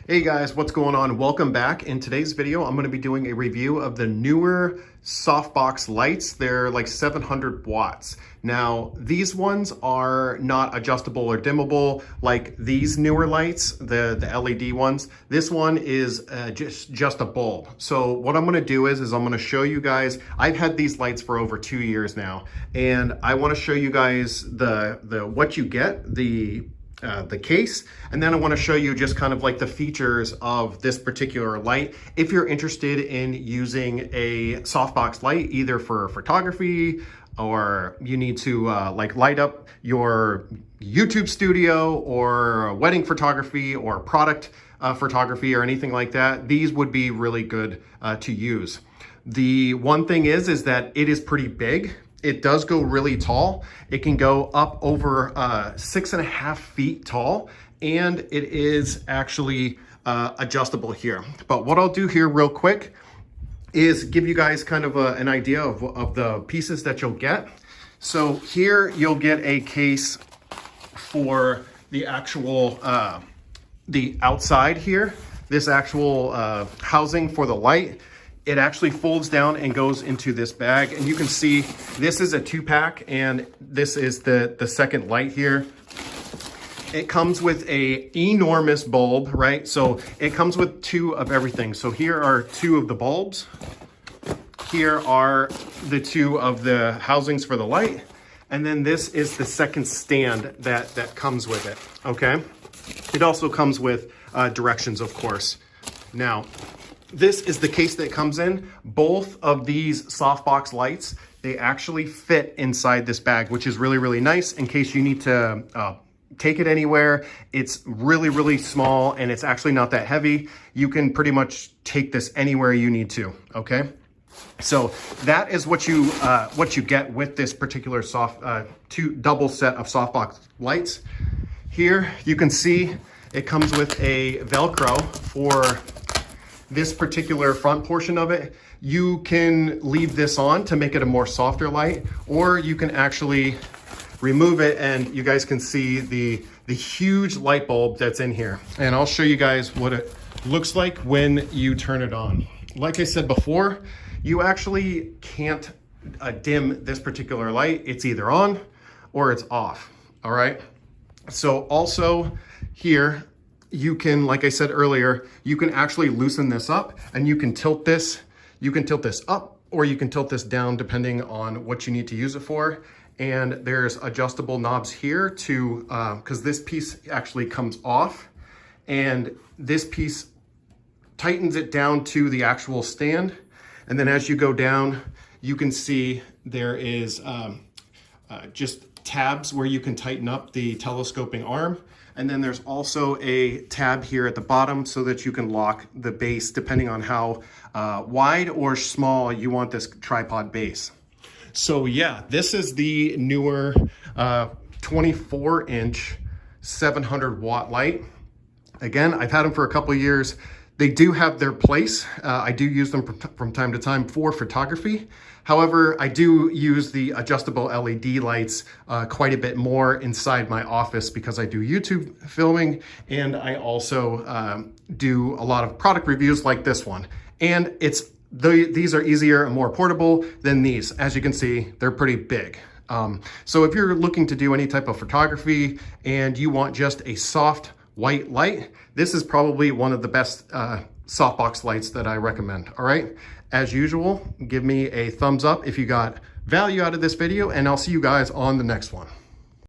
Hey guys, what's going on? Welcome back. In today's video, I'm going to be doing a review of the newer softbox lights. They're like 700 watts. Now, these ones are not adjustable or dimmable like these newer lights, the LED ones. This one is just a bulb. So what I'm going to do is I'm going to show you guys, I've had these lights for over 2 years now, and I want to show you guys the what you get, the case, and then I want to show you just kind of like the features of this particular light. If you're interested in using a softbox light, either for photography or you need to like light up your YouTube studio or wedding photography or product photography or anything like that, these would be really good to use. The one thing is that it is pretty big. It does go really tall. It can go up over 6.5 feet tall, and it is actually adjustable here. But what I'll do here real quick is give you guys kind of an idea of the pieces that you'll get. So here you'll get a case for the actual, the outside here, this actual housing for the light. It actually folds down and goes into this bag, and you can see this is a 2-pack, and this is the second light here. It comes with a enormous bulb, right? So it comes with 2 of everything. So here are 2 of the bulbs. Here are the 2 of the housings for the light. And then this is the second stand that comes with it, okay? It also comes with directions, of course. Now, this is the case that comes in. Both of these softbox lights, they actually fit inside this bag, which is really, really nice in case you need to take it anywhere. It's really, really small, and it's actually not that heavy. You can pretty much take this anywhere you need to, okay? So that is what you get with this particular double set of softbox lights. Here you can see it comes with a Velcro for this particular front portion of it. You can leave this on to make it a more softer light, or you can actually remove it and you guys can see the huge light bulb that's in here. And I'll show you guys what it looks like when you turn it on. Like I said before, you actually can't dim this particular light. It's either on or it's off, all right? So also here, you can, like I said earlier, you can actually loosen this up, and you can tilt this. You can tilt this up or you can tilt this down depending on what you need to use it for. And there's adjustable knobs here to, because this piece actually comes off, and this piece tightens it down to the actual stand. And then as you go down, you can see there is just tabs where you can tighten up the telescoping arm. And then there's also a tab here at the bottom so that you can lock the base depending on how wide or small you want this tripod base. So yeah, this is the newer 24-inch 700 watt light. Again, I've had them for a couple of years. They do have their place. I do use them from time to time for photography. However, I do use the adjustable LED lights quite a bit more inside my office because I do YouTube filming, and I also do a lot of product reviews like this one. And these are easier and more portable than these. As you can see, they're pretty big. So if you're looking to do any type of photography and you want just a soft white light, this is probably one of the best softbox lights that I recommend, all right? As usual, give me a thumbs up if you got value out of this video, and I'll see you guys on the next one.